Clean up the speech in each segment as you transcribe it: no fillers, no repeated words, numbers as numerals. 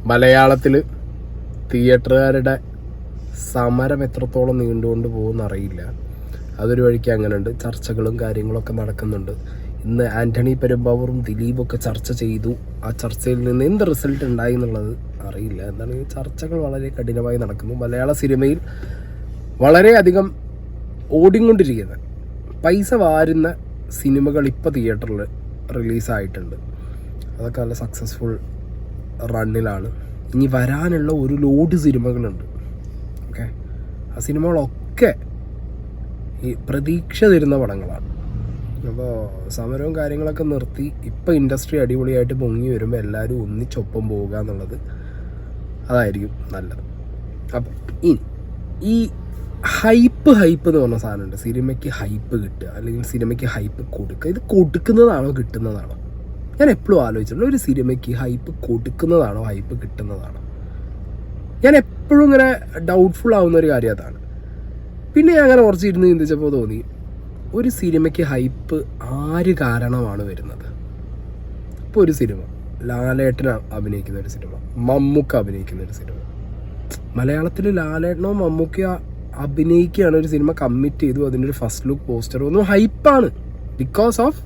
മലയാളത്തിൽ തിയേറ്ററുകാരുടെ സമരം എത്രത്തോളം നീണ്ടുകൊണ്ട് പോകുമെന്ന് അറിയില്ല. അതൊരു വഴിക്ക് അങ്ങനെയുണ്ട്. ചർച്ചകളും കാര്യങ്ങളൊക്കെ നടക്കുന്നുണ്ട്. ഇന്ന് ആൻ്റണി പെരുമ്പാവൂറും ദിലീപൊക്കെ ചർച്ച ചെയ്തു. ആ ചർച്ചയിൽ നിന്ന് എന്ത് റിസൾട്ട് ഉണ്ടായി എന്നുള്ളത് അറിയില്ല. എന്താണ്, ചർച്ചകൾ വളരെ കഠിനമായി നടക്കുന്നു. മലയാള സിനിമയിൽ വളരെയധികം ഓടിക്കൊണ്ടിരിക്കുന്ന പൈസ വാരുന്ന സിനിമകൾ ഇപ്പോൾ തിയേറ്ററിൽ റിലീസായിട്ടുണ്ട്. അതൊക്കെ നല്ല സക്സസ്ഫുൾ റണ്ണിലാണ്. ഇനി വരാനുള്ള ഒരു ലോഡ് സിനിമകളുണ്ട്. ഓക്കെ, ആ സിനിമകളൊക്കെ ഈ പ്രതീക്ഷ തരുന്ന പടങ്ങളാണ്. അപ്പോൾ സമരവും കാര്യങ്ങളൊക്കെ നിർത്തി ഇപ്പം ഇൻഡസ്ട്രി അടിപൊളിയായിട്ട് പൊങ്ങി വരുമ്പോൾ എല്ലാവരും ഒന്നിച്ചൊപ്പം പോവുക എന്നുള്ളത് അതായിരിക്കും നല്ലത്. അപ്പം ഈ ഹൈപ്പ് എന്ന് പറഞ്ഞ സാധനമുണ്ട്. സിനിമയ്ക്ക് ഹൈപ്പ് കിട്ടുക അല്ലെങ്കിൽ സിനിമയ്ക്ക് ഹൈപ്പ് കൊടുക്കുക. ഇത് കൊടുക്കുന്നതാണോ കിട്ടുന്നതാണോ? ഞാൻ എപ്പോഴും ആലോചിച്ചിട്ടുണ്ട്, ഒരു സിനിമയ്ക്ക് ഹൈപ്പ് കൊടുക്കുന്നതാണോ ഹൈപ്പ് കിട്ടുന്നതാണോ? ഞാൻ എപ്പോഴും ഇങ്ങനെ ഡൗട്ട്ഫുൾ ആവുന്ന ഒരു കാര്യം അതാണ്. പിന്നെ ഞാൻ അങ്ങനെ കുറച്ച് ഇരുന്ന് ചിന്തിച്ചപ്പോൾ തോന്നി, ഒരു സിനിമയ്ക്ക് ഹൈപ്പ് ആര് കാരണമാണ് വരുന്നത്? ഇപ്പോൾ ഒരു സിനിമ, ലാലേട്ടൻ അഭിനയിക്കുന്ന ഒരു സിനിമ, മമ്മൂക്ക അഭിനയിക്കുന്ന ഒരു സിനിമ. മലയാളത്തിൽ ലാലേട്ടനോ മമ്മൂക്കയോ അഭിനയിക്കുകയാണ്, ഒരു സിനിമ കമ്മിറ്റ് ചെയ്തു, അതിൻ്റെ ഒരു ഫസ്റ്റ് ലുക്ക് പോസ്റ്റർ ഒന്നും ഹൈപ്പാണ്. Because of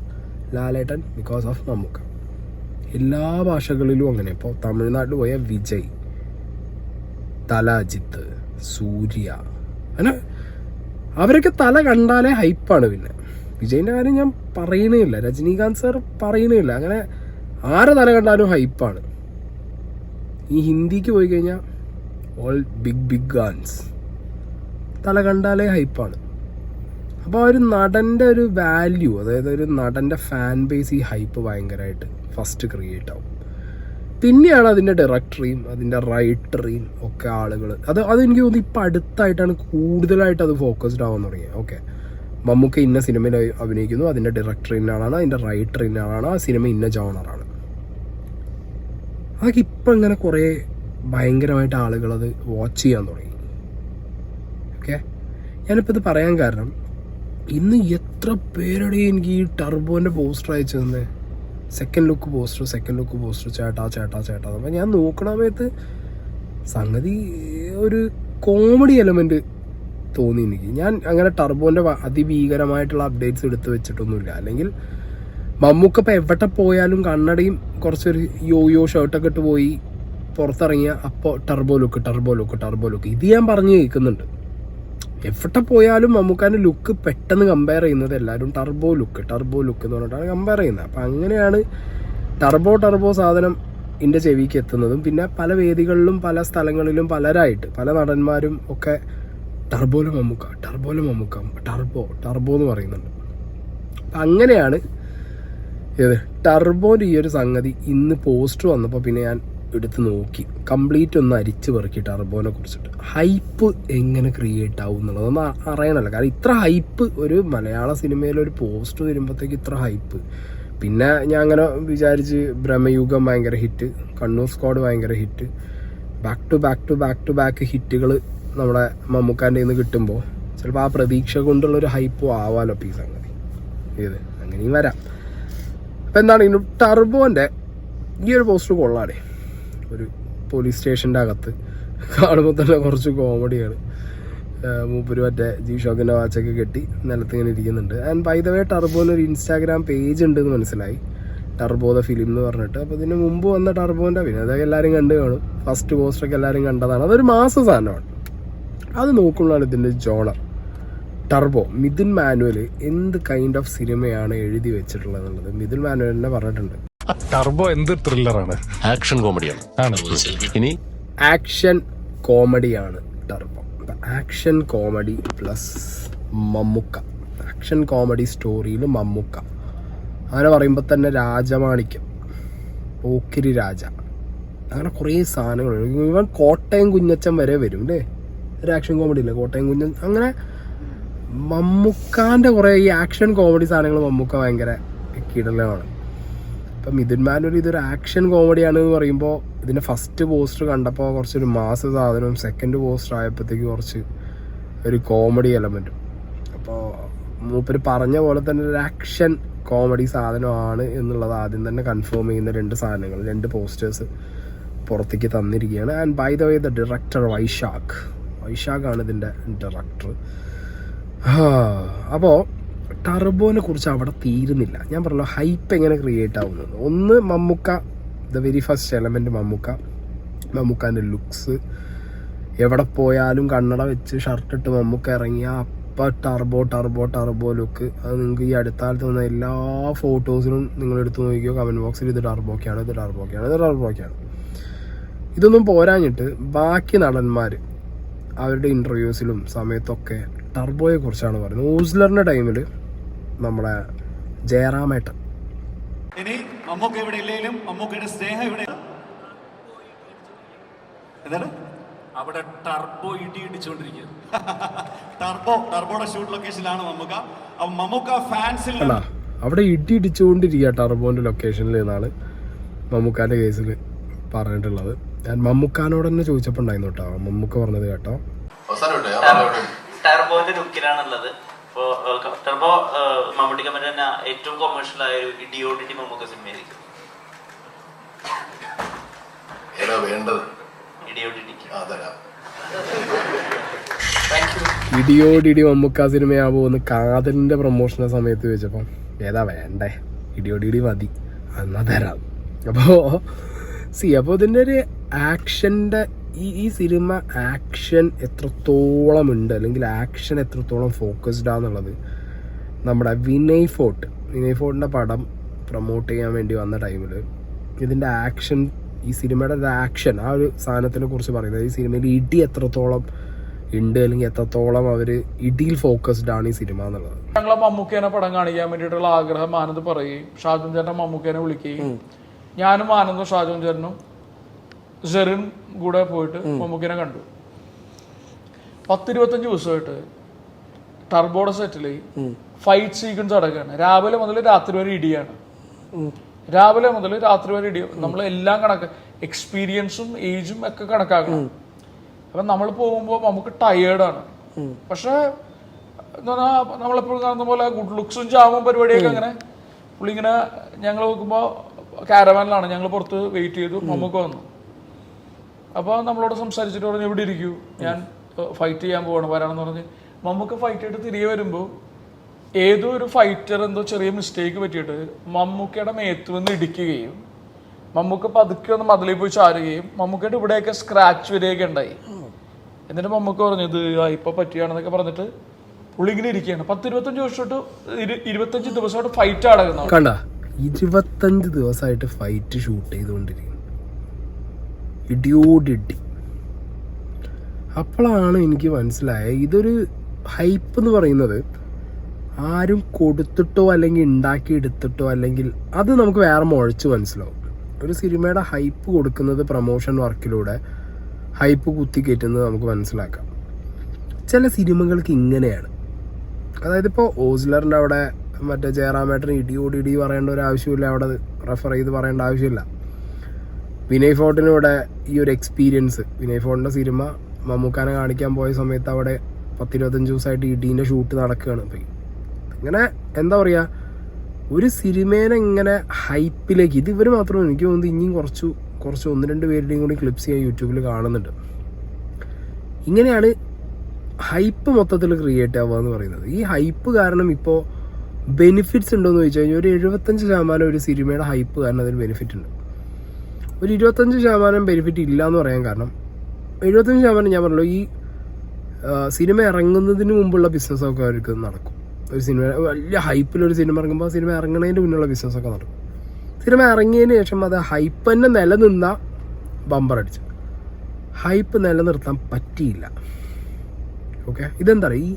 Lalettan, because of Mammukka. എല്ലാ ഭാഷകളിലും അങ്ങനെ. ഇപ്പോൾ തമിഴ്നാട്ടിൽ പോയ വിജയ്, തല അജിത്ത്, സൂര്യ, അങ്ങനെ അവരൊക്കെ തല കണ്ടാലേ ഹൈപ്പാണ്. പിന്നെ വിജയിൻ്റെ കാര്യം ഞാൻ പറയണേയില്ല, രജനീകാന്ത് സാർ പറയണേയില്ല. അങ്ങനെ ആരെ തല കണ്ടാലും ഹൈപ്പാണ്. ഈ ഹിന്ദിക്ക് പോയി കഴിഞ്ഞാൽ ഓൾ ബിഗ് ഗാൻസ്, തല കണ്ടാലേ ഹൈപ്പാണ്. അപ്പോൾ ആ ഒരു നടൻ്റെ ഒരു വാല്യൂ, അതായത് ഒരു നടൻ്റെ ഫാൻ ബേസ് ഈ ഹൈപ്പ് ഭയങ്കരമായിട്ട് ഫസ്റ്റ് ക്രിയേറ്റ് ആവും. പിന്നെയാണ് അതിൻ്റെ ഡയറക്ടറെയും അതിൻ്റെ റൈറ്ററെയും ഒക്കെ ആളുകൾ അതെനിക്ക് തോന്നുന്നു ഇപ്പം അടുത്തായിട്ടാണ് കൂടുതലായിട്ട് അത് ഫോക്കസ്ഡ് ആവാൻ തുടങ്ങിയത്. ഓക്കെ, മമ്മൂക്ക ഇന്ന സിനിമയിൽ അഭിനയിക്കുന്നു, അതിൻ്റെ ഡയറക്ടർ ഇന്ന ആളാണ്, അതിൻ്റെ റൈറ്റർ ഇന്ന ആളാണ്, ആ സിനിമ ഇന്ന ജോണറാണ്. അതൊക്കെ ഇപ്പം ഇങ്ങനെ കുറേ ഭയങ്കരമായിട്ട് ആളുകളത് വാച്ച് ചെയ്യാൻ തുടങ്ങി. ഓക്കെ, ഞാനിപ്പോൾ ഇത് പറയാൻ കാരണം, ഇന്ന് എത്ര പേരുടെ എനിക്ക് ഈ ടർബോൻ്റെ പോസ്റ്റർ അയച്ചു തന്നെ, സെക്കൻഡ് ലുക്ക് പോസ്റ്റർ ചേട്ടാ. അപ്പം ഞാൻ നോക്കണ സമയത്ത് സംഗതി ഒരു കോമഡി എലമെൻറ്റ് തോന്നി എനിക്ക്. ഞാൻ അങ്ങനെ ടർബോൻ്റെ അതിഭീകരമായിട്ടുള്ള അപ്ഡേറ്റ്സ് എടുത്ത് വെച്ചിട്ടൊന്നുമില്ല. അല്ലെങ്കിൽ മമ്മൂക്ക ഇപ്പോൾ എവിടെ പോയാലും കണ്ണടയും കുറച്ചൊരു യോയോ ഷർട്ടൊക്കെ ഇട്ട് പോയി പുറത്തിറങ്ങിയ അപ്പോൾ ടർബോ ലുക്ക് ഇത് ഞാൻ പറഞ്ഞു കേൾക്കുന്നുണ്ട്. എവിടെ പോയാലും മമ്മൂക്കാൻ്റെ ലുക്ക് പെട്ടെന്ന് കമ്പയർ ചെയ്യുന്നത് എല്ലാവരും ടർബോ ലുക്ക് എന്ന് പറഞ്ഞിട്ടാണ് കമ്പയർ ചെയ്യുന്നത്. അപ്പം അങ്ങനെയാണ് ടർബോ സാധനം എൻ്റെ ചെവിക്ക് എത്തുന്നതും. പിന്നെ പല വേദികളിലും പല സ്ഥലങ്ങളിലും പലരായിട്ട് പല നടന്മാരും ഒക്കെ ടർബോയിലെ മമ്മൂക്ക ടർബോ എന്ന് പറയുന്നുണ്ട്. അപ്പം അങ്ങനെയാണ് ഇത് ടർബോൻ്റെ ഈ ഒരു സംഗതി ഇന്ന് പോസ്റ്റർ വന്നപ്പോൾ പിന്നെ ഞാൻ എടുത്ത് നോക്കി, കംപ്ലീറ്റ് ഒന്ന് അരിച്ച് പെറുക്കി ടർബോനെ കുറിച്ചിട്ട്. ഹൈപ്പ് എങ്ങനെ ക്രിയേറ്റ് ആവും എന്നുള്ളതൊന്നും അറിയണമല്ലോ. കാരണം ഇത്ര ഹൈപ്പ് ഒരു മലയാള സിനിമയിലൊരു പോസ്റ്റർ വരുമ്പോഴത്തേക്ക് ഇത്ര ഹൈപ്പ്. പിന്നെ ഞാൻ അങ്ങനെ വിചാരിച്ച് ബ്രഹ്മയുഗം ഭയങ്കര ഹിറ്റ്, കണ്ണൂർ സ്ക്വാഡ് ഭയങ്കര ഹിറ്റ്, ബാക്ക് ടു ബാക്ക് ഹിറ്റുകൾ നമ്മുടെ മമ്മൂക്കാൻ്റെ നിന്ന് കിട്ടുമ്പോൾ ചിലപ്പോൾ ആ പ്രതീക്ഷ കൊണ്ടുള്ളൊരു ഹൈപ്പും ആവാലോ ഈ സംഗതി. ഇത് അങ്ങനെയും വരാം. അപ്പം എന്താണെങ്കിലും ടർബോൻ്റെ ഈ ഒരു പോസ്റ്റർ കൊള്ളാടേ. ഒരു പോലീസ് സ്റ്റേഷൻ്റെ അകത്ത് കാണുമ്പോൾ തന്നെ കുറച്ച് കോമഡിയാണ്. മൂപ്പര് മറ്റേ G-Shockൻ്റെ വാച്ചൊക്കെ കെട്ടി നിലത്തിങ്ങനെ ഇരിക്കുന്നുണ്ട്. ആൻഡ് ബൈ ദ വേ ടർബോന് ഒരു ഇൻസ്റ്റാഗ്രാം പേജ് ഉണ്ടെന്ന് മനസ്സിലായി, ടർബോ ദ ഫിലിം എന്ന് പറഞ്ഞിട്ട്. അപ്പോൾ ഇതിന് മുമ്പ് വന്ന ടർബോൻ്റെ പിന്നെ അതൊക്കെ എല്ലാവരും കണ്ടു കാണും. ഫസ്റ്റ് പോസ്റ്ററൊക്കെ എല്ലാവരും കണ്ടതാണ്. അതൊരു മാസ സാധനമാണ്. അത് നോക്കുമ്പോഴാണ് ഇതിൻ്റെ ജോണർ. ടർബോ മിഥുൻ മാനുവൽ എന്ത് കൈൻഡ് ഓഫ് സിനിമയാണ് എഴുതി വെച്ചിട്ടുള്ളത് എന്നുള്ളത് മിഥുൻ മാനുവൽ തന്നെ പറഞ്ഞിട്ടുണ്ട്. ടർബോ എന്ത് ത്രില്ലറാണ്, ആക്ഷൻ കോമഡിയാണ്. ഇനി ആക്ഷൻ കോമഡിയാണ് Turbo. Action comedy plus Mammukka, action comedy സ്റ്റോറിയിൽ മമ്മൂക്ക, അങ്ങനെ പറയുമ്പോൾ തന്നെ രാജമാണിക്യം, പോക്കിരി രാജ, അങ്ങനെ കുറേ സാധനങ്ങൾ. ഇവൻ കോട്ടയം കുഞ്ഞച്ചൻ വരെ വരും അല്ലേ, ഒരു ആക്ഷൻ കോമഡി ഇല്ലേ കോട്ടയം കുഞ്ഞൻ. അങ്ങനെ മമ്മൂക്കാൻ്റെ കുറേ ഈ ആക്ഷൻ കോമഡി സാധനങ്ങൾ മമ്മൂക്ക ഭയങ്കര കിടലമാണ്. ഇപ്പം മിഥുൻ മാനുവൽ ഇതൊരു ആക്ഷൻ കോമഡിയാണ് എന്ന് പറയുമ്പോൾ ഇതിൻ്റെ ഫസ്റ്റ് പോസ്റ്റർ കണ്ടപ്പോൾ കുറച്ചൊരു മാസ സാധനവും സെക്കൻഡ് പോസ്റ്റർ ആയപ്പോഴത്തേക്ക് കുറച്ച് ഒരു കോമഡി എലമെൻറ്റും. അപ്പോൾ മൂപ്പര് പറഞ്ഞ പോലെ തന്നെ ഒരു ആക്ഷൻ കോമഡി സാധനമാണ് എന്നുള്ളത് ആദ്യം തന്നെ കൺഫേം ചെയ്യുന്ന രണ്ട് സാധനങ്ങൾ, രണ്ട് പോസ്റ്റേഴ്സ് പുറത്തേക്ക് തന്നിരിക്കുകയാണ്. And by the way the director വൈശാഖാണ് ഇതിൻ്റെ ഡയറക്ടർ. അപ്പോൾ ടർബോനെ കുറിച്ച് അവിടെ തീരുന്നില്ല. ഞാൻ പറഞ്ഞല്ലോ ഹൈപ്പ് എങ്ങനെ ക്രിയേറ്റ് ആവുന്നത്. ഒന്ന് Mammukka, the very first element മമ്മൂക്കാൻ്റെ ലുക്സ്. എവിടെ പോയാലും കണ്ണട വെച്ച് ഷർട്ടിട്ട് മമ്മൂക്ക ഇറങ്ങിയ അപ്പം ടർബോ ലുക്ക്. അത് നിങ്ങൾക്ക് ഈ അടുത്ത കാലത്ത് വന്ന എല്ലാ ഫോട്ടോസിനും നിങ്ങൾ എടുത്ത് നോക്കിയോ കമൻറ്റ് ബോക്സിൽ ഇത് ടർബോക്കാണ്. ഇതൊന്നും പോരാഞ്ഞിട്ട് ബാക്കി നടന്മാർ അവരുടെ ഇൻ്റർവ്യൂസിലും സമയത്തൊക്കെ ടർബോയെ കുറിച്ചാണ് പറയുന്നത്. ഓസ്ലറിൻ്റെ ടൈമിൽ നമ്മുടെ ജയറാമേട്ടൻ, ഇനി മമ്മൂക്ക ഇവിടെ ഇല്ലെങ്കിലും മമ്മൂക്കയുടെ സ്നേഹം ഇവിടെ എന്താണ് അവിടെ ടർബോ ഇടിച്ചോണ്ടിരിക്കുക. ടർബോയുടെ ഷൂട്ട് ലൊക്കേഷനിലാണ് മമ്മൂക്ക. അപ്പൊ മമ്മൂക്ക ഫാൻസിൽ അല്ല അവിടെ ഇടിച്ചുകൊണ്ടിരിക്കുക ടർബോൻ്റെ ലൊക്കേഷനിൽ എന്നാണ് മമ്മൂക്കാൻ്റെ കേസിൽ പറഞ്ഞിട്ടുള്ളത്. ഞാൻ മമ്മൂക്കാനോട് തന്നെ ചോദിച്ചപ്പോൾ ഉണ്ടായിരുന്നു കേട്ടോ, മമ്മൂക്ക പറഞ്ഞത് കേട്ടോ. ടർബോന്റെ ലുക്കിലാണുള്ളത്. ഇപ്പോൾ ടർബോ മമ്മൂട്ടി കമ്പനി തന്നെ ഏറ്റവും കൊമേഴ്ഷ്യൽ ആയ ഒരു ഇടിയോടിടി മമ്മൂക്ക സിനിമയായിരിക്കും. ഇടിയോടിടി മമ്മൂക്ക സിനിമയാവുമെന്ന് കാതലിൻ്റെ പ്രൊമോഷൻ്റെ സമയത്ത് ചോദിച്ചപ്പം ഏതാ വേണ്ടേ, ഇടിയോടിടി മതി എന്നാ തരാം. അപ്പോൾ ഇതിൻ്റെ ഒരു ആക്ഷൻ്റെ ഈ സിനിമ ആക്ഷൻ എത്രത്തോളം ഉണ്ട്, അല്ലെങ്കിൽ ആക്ഷൻ എത്രത്തോളം ഫോക്കസ്ഡ് ആണെന്നുള്ളത് നമ്മുടെ വിനയ് ഫോർട്ടിൻ്റെ പടം പ്രൊമോട്ട് ചെയ്യാൻ വേണ്ടി വന്ന ടൈമിൽ ഇതിൻ്റെ ആക്ഷൻ, ഈ സിനിമയുടെ ഒരു ആക്ഷൻ, ആ ഒരു സാധനത്തിനെ കുറിച്ച് പറയുന്നത്, ഈ സിനിമയിൽ ഇടി എത്രത്തോളം ഉണ്ട്, അല്ലെങ്കിൽ എത്രത്തോളം അവർ ഇടിയിൽ ഫോക്കസ്ഡ് ആണ് ഈ സിനിമ എന്നുള്ളത്. ഞങ്ങളെ മമ്മൂക്കേനെ പടം കാണിക്കാൻ വേണ്ടിയിട്ടുള്ള ആഗ്രഹം ആനന്ദ് പറയുകയും ഷാജോൻ ചേട്ടൻ മമ്മൂക്കേനെ വിളിക്കുകയും ഞാനും ആനന്ദും ഷാജോൻ ചേട്ടനും സെറിൻ കൂടെ പോയിട്ട് മമ്മൂക്കിനെ കണ്ടു. 10-25 ദിവസമായിട്ട് ടർബോയുടെ സെറ്റിൽ ഫൈറ്റ് സീക്വൻസ് അടക്കുകയാണ്. രാവിലെ മുതൽ രാത്രി വരെ ഇടിയാണ്. നമ്മൾ എല്ലാം എക്സ്പീരിയൻസും ഏജും ഒക്കെ കണക്കാക്കണം. അപ്പം നമ്മൾ പോകുമ്പോൾ നമുക്ക് ടയേർഡാണ്. പക്ഷെ എന്താ പറഞ്ഞാൽ നമ്മളെപ്പോഴും കാണുന്ന പോലെ ഗുഡ് ലുക്സും ചാമും പരിപാടിയൊക്കെ അങ്ങനെ പുള്ളി ഇങ്ങനെ ഞങ്ങൾ നോക്കുമ്പോൾ കാരവാനിലാണ് ഞങ്ങൾ പുറത്ത് വെയിറ്റ് ചെയ്തു. മമ്മൂക്ക വന്നു. അപ്പോൾ നമ്മളോട് സംസാരിച്ചിട്ട് പറഞ്ഞു ഇവിടെ ഇരിക്കൂ, ഞാൻ ഫൈറ്റ് ചെയ്യാൻ പോവാണ് വരാണെന്ന് പറഞ്ഞ് മമ്മൂക്ക ഫൈറ്റ് ആയിട്ട് തിരികെ വരുമ്പോൾ ഏതോ ഒരു ഫൈറ്റർ എന്തോ ചെറിയ മിസ്റ്റേക്ക് പറ്റിയിട്ട് മമ്മൂക്കയുടെ മേത്ത് വന്ന് ഇടിക്കുകയും മമ്മൂക്ക പതുക്കെ ഒന്ന് മതിലിൽ പോയി ചാരുകയും മമ്മൂക്കയുടെ ഇവിടെയൊക്കെ സ്ക്രാച്ച് വരികയൊക്കെ ഉണ്ടായി. എന്നിട്ട് മമ്മൂക്ക പറഞ്ഞു ഇത് ഇപ്പൊ പറ്റിയാണെന്നൊക്കെ പറഞ്ഞിട്ട് പുള്ളി ഇങ്ങനെ ഇരിക്കുകയാണ്. 25 ദിവസമായിട്ട് ഫൈറ്റ് അടങ്ങുന്ന കണ്ട 25 ദിവസമായിട്ട് ഫൈറ്റ് ഷൂട്ട് ചെയ്തുകൊണ്ടിരിക്കുന്നു, ഇടിയോടിടി. അപ്പോഴാണ് എനിക്ക് മനസ്സിലായത് ഇതൊരു ഹൈപ്പ് എന്ന് പറയുന്നത് ആരും കൊടുത്തിട്ടോ അല്ലെങ്കിൽ ഉണ്ടാക്കിയെടുത്തിട്ടോ അല്ലെങ്കിൽ അത് നമുക്ക് വേറെ മുഴച്ച് മനസ്സിലാവും. ഒരു സിനിമയുടെ ഹൈപ്പ് കൊടുക്കുന്നത് പ്രൊമോഷൻ വർക്കിലൂടെ ഹൈപ്പ് കുത്തിക്കയറ്റുന്നത് നമുക്ക് മനസ്സിലാക്കാം. ചില സിനിമകൾക്ക് ഇങ്ങനെയാണ്. അതായത് ഇപ്പോൾ ഓസ്ലറിൻ്റെ അവിടെ മറ്റേ ജയറാമേട്ടന് ഇടി പറയേണ്ട ഒരു ആവശ്യമില്ല, അവിടെ റെഫർ ചെയ്ത് പറയേണ്ട ആവശ്യമില്ല. വിനയ് ഫോർട്ടിനിവിടെ ഈ ഒരു എക്സ്പീരിയൻസ്, വിനയ് ഫോർട്ടിൻ്റെ സിനിമ മമ്മൂക്കാനെ കാണിക്കാൻ പോയ സമയത്ത് അവിടെ 10-25 ദിവസമായിട്ട് ഇടീൻ്റെ ഷൂട്ട് നടക്കുകയാണ്. അപ്പം ഇങ്ങനെ എന്താ പറയുക, ഒരു സിനിമേനെ ഇങ്ങനെ ഹൈപ്പിലേക്ക്, ഇത് ഇവർ മാത്രമല്ല, എനിക്ക് തോന്നുന്നു ഇനിയും കുറച്ച് 1-2 പേരുടെയും കൂടി ക്ലിപ്സ് ഞാൻ യൂട്യൂബിൽ കാണുന്നുണ്ട്. ഇങ്ങനെയാണ് ഹൈപ്പ് മൊത്തത്തിൽ ക്രിയേറ്റ് ആവുക എന്ന് പറയുന്നത്. ഈ ഹൈപ്പ് കാരണം ഇപ്പോൾ ബെനിഫിറ്റ്സ് ഉണ്ടോയെന്ന് ചോദിച്ചു കഴിഞ്ഞാൽ ഒരു 75% ഒരു സിനിമയുടെ ഹൈപ്പ് കാരണം അതിന് ബെനിഫിറ്റ് ഉണ്ട്. ഒരു 25% ബെനിഫിറ്റ് ഇല്ല എന്ന് പറയാൻ കാരണം 75% ഞാൻ പറഞ്ഞല്ലോ ഈ സിനിമ ഇറങ്ങുന്നതിന് മുമ്പുള്ള ബിസിനസ്സൊക്കെ അവർക്ക് നടക്കും. ഒരു സിനിമ വലിയ ഹൈപ്പിലൊരു സിനിമ ഇറങ്ങുമ്പോൾ സിനിമ ഇറങ്ങുന്നതിന് മുന്നുള്ള ബിസിനസ്സൊക്കെ നടക്കും. സിനിമ ഇറങ്ങിയതിന് ശേഷം അത് ഹൈപ്പ് തന്നെ നിലനിന്ന ബമ്പർ അടിച്ചു, ഹൈപ്പ് നിലനിർത്താൻ പറ്റിയില്ല. ഓക്കെ, ഇതെന്താ പറയുക, ഈ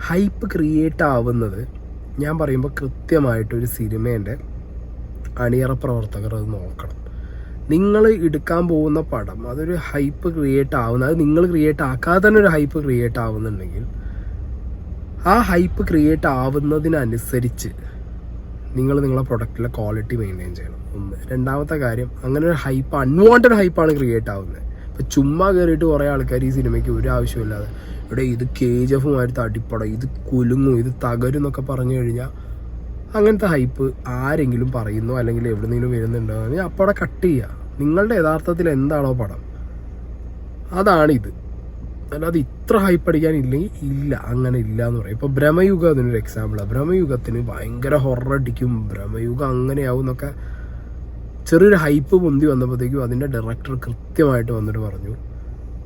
ഹൈപ്പ് ക്രിയേറ്റ് ആവുന്നത് ഞാൻ പറയുമ്പോൾ കൃത്യമായിട്ടൊരു സിനിമേൻ്റെ അണിയറ പ്രവർത്തകർ അത് നോക്കണം. നിങ്ങൾ എടുക്കാൻ പോകുന്ന പടം അതൊരു ഹൈപ്പ് ക്രിയേറ്റ് ആവുന്ന, അത് നിങ്ങൾ ക്രിയേറ്റ് ആക്കാതെ തന്നെ ഒരു ഹൈപ്പ് ക്രിയേറ്റ് ആവുന്നുണ്ടെങ്കിൽ ആ ഹൈപ്പ് ക്രിയേറ്റ് ആവുന്നതിനനുസരിച്ച് നിങ്ങൾ നിങ്ങളെ പ്രൊഡക്റ്റിലെ ക്വാളിറ്റി മെയിൻറ്റെയിൻ ചെയ്യണം. ഒന്ന്. രണ്ടാമത്തെ കാര്യം, അങ്ങനെ ഒരു ഹൈപ്പ് അൺവാണ്ടഡ് ഹൈപ്പാണ് ക്രിയേറ്റ് ആവുന്നത്. ഇപ്പം ചുമ്മാ കയറിയിട്ട് കുറേ ആൾക്കാർ ഈ സിനിമയ്ക്ക് ഒരു ആവശ്യമില്ലാതെ ഇവിടെ ഇത് KGF മാതിരി അടിപ്പടം, ഇത് കുലുങ്ങും, ഇത് തകരും എന്നൊക്കെ പറഞ്ഞു കഴിഞ്ഞാൽ അങ്ങനത്തെ ഹൈപ്പ് ആരെങ്കിലും പറയുന്നോ അല്ലെങ്കിൽ എവിടെന്നെങ്കിലും വരുന്നുണ്ടോ എന്ന് അപ്പോൾ അവിടെ കട്ട് ചെയ്യുക. നിങ്ങളുടെ യഥാർത്ഥത്തിൽ എന്താണോ പടം അതാണിത്. അല്ലാതെ ഇത്ര ഹൈപ്പ് അടിക്കാനില്ലെങ്കിൽ ഇല്ല, അങ്ങനെ ഇല്ല എന്ന് പറയും. ഇപ്പോൾ ഭ്രമയുഗം അതിനൊരു എക്സാമ്പിളാണ്. ഭ്രമയുഗത്തിന് ഭയങ്കര ഹൊറർ അടിക്കും, ഭ്രമയുഗം അങ്ങനെയാവും എന്നൊക്കെ ചെറിയൊരു ഹൈപ്പ് പൊന്തി വന്നപ്പോഴത്തേക്കും അതിൻ്റെ ഡയറക്ടർ കൃത്യമായിട്ട് വന്നിട്ട് പറഞ്ഞു,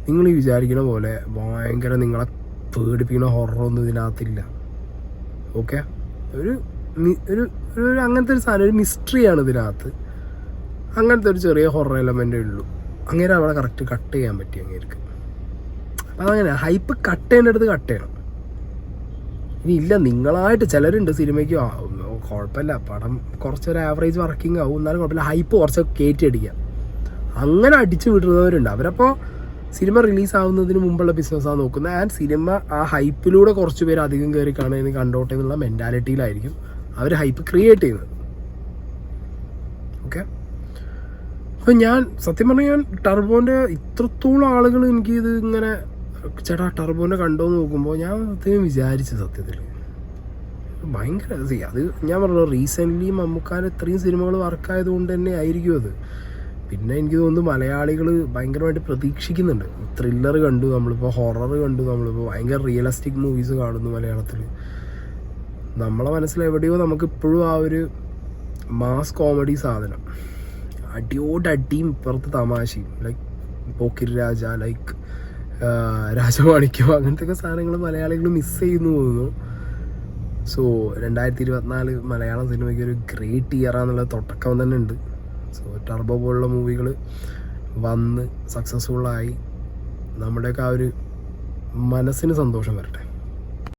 നിങ്ങൾ ഈ വിചാരിക്കുന്ന പോലെ ഭയങ്കര നിങ്ങളെ പേടിപ്പിക്കുന്ന ഹൊററൊന്നും ഇതിനകത്തില്ല. ഓക്കെ, ഒരു അങ്ങനത്തെ ഒരു സാധനം, ഒരു മിസ്റ്ററിയാണ് ഇതിനകത്ത്. അങ്ങനത്തെ ഒരു ചെറിയ ഹൊറർ എലമെൻ്റേ ഉള്ളൂ. അങ്ങനെ അവിടെ കറക്റ്റ് കട്ട് ചെയ്യാൻ പറ്റി അങ്ങേർക്ക്. അപ്പം അങ്ങനെ ഹൈപ്പ് കട്ട് ചെയ്യേണ്ടടുത്ത് കട്ട് ചെയ്യണം. ഇനി ഇല്ല, നിങ്ങളായിട്ട് ചിലരുണ്ട് സിനിമയ്ക്ക് കുഴപ്പമില്ല, പടം കുറച്ചൊരു ആവറേജ് വർക്കിംഗ് ആവും, എന്നാലും കുഴപ്പമില്ല, ഹൈപ്പ് കുറച്ച് കയറ്റി അടിക്കാം, അങ്ങനെ അടിച്ചു വിടുന്നവരുണ്ട്. അവരപ്പോൾ സിനിമ റിലീസാവുന്നതിന് മുമ്പുള്ള ബിസിനസ്സാണ് നോക്കുന്നത്. ആൻഡ് സിനിമ ആ ഹൈപ്പിലൂടെ കുറച്ച് പേര് അധികം കയറി കാണുന്നത് കണ്ടോട്ടെ എന്നുള്ള മെൻറ്റാലിറ്റിയിലായിരിക്കും അവർ ഹൈപ്പ് ക്രിയേറ്റ് ചെയ്യുന്നത്. ഓക്കെ, അപ്പം ഞാൻ സത്യം പറഞ്ഞാൽ ഞാൻ ടർബോൻ്റെ ഇത്രത്തോളം ആളുകൾ എനിക്കിത് ഇങ്ങനെ ചേട്ടാ ടർബോനെ കണ്ടോന്ന് നോക്കുമ്പോൾ ഞാൻ സത്യം വിചാരിച്ചു, സത്യത്തിൽ ഭയങ്കര അത് ഞാൻ പറഞ്ഞു റീസെൻ്റ്ലി മമ്മൂക്കാർ ഇത്രയും സിനിമകൾ വർക്കായതുകൊണ്ട് തന്നെ ആയിരിക്കും അത്. പിന്നെ എനിക്ക് തോന്നുന്നു മലയാളികൾ ഭയങ്കരമായിട്ട് പ്രതീക്ഷിക്കുന്നുണ്ട്. ത്രില്ലർ കണ്ടു നമ്മളിപ്പോൾ, ഹൊറർ കണ്ടു നമ്മളിപ്പോൾ, ഭയങ്കര റിയലിസ്റ്റിക് മൂവീസ് കാണുന്നു മലയാളത്തിൽ. നമ്മളെ മനസ്സിലെവിടെയോ നമുക്കിപ്പോഴും ആ ഒരു മാസ് കോമഡി സാധനം, അടിയോടടിയും ഇപ്പുറത്ത് തമാശയും, ലൈക്ക് പോക്കിരി രാജ, ലൈക്ക് രാജമാണിക്യം, അങ്ങനത്തെ ഒക്കെ സാധനങ്ങൾ മലയാളികൾ മിസ് ചെയ്യുന്നു തോന്നുന്നു. സോ 2024 മലയാളം സിനിമയ്ക്ക് ഒരു ഗ്രേറ്റ് ഇയറാന്നുള്ള തുടക്കം തന്നെ ഉണ്ട്. സോ ടർബോ പോലുള്ള മൂവികൾ വന്ന് സക്സസ്ഫുള്ളായി നമ്മുടെയൊക്കെ ആ ഒരു മനസ്സിന് സന്തോഷം വരട്ടെ.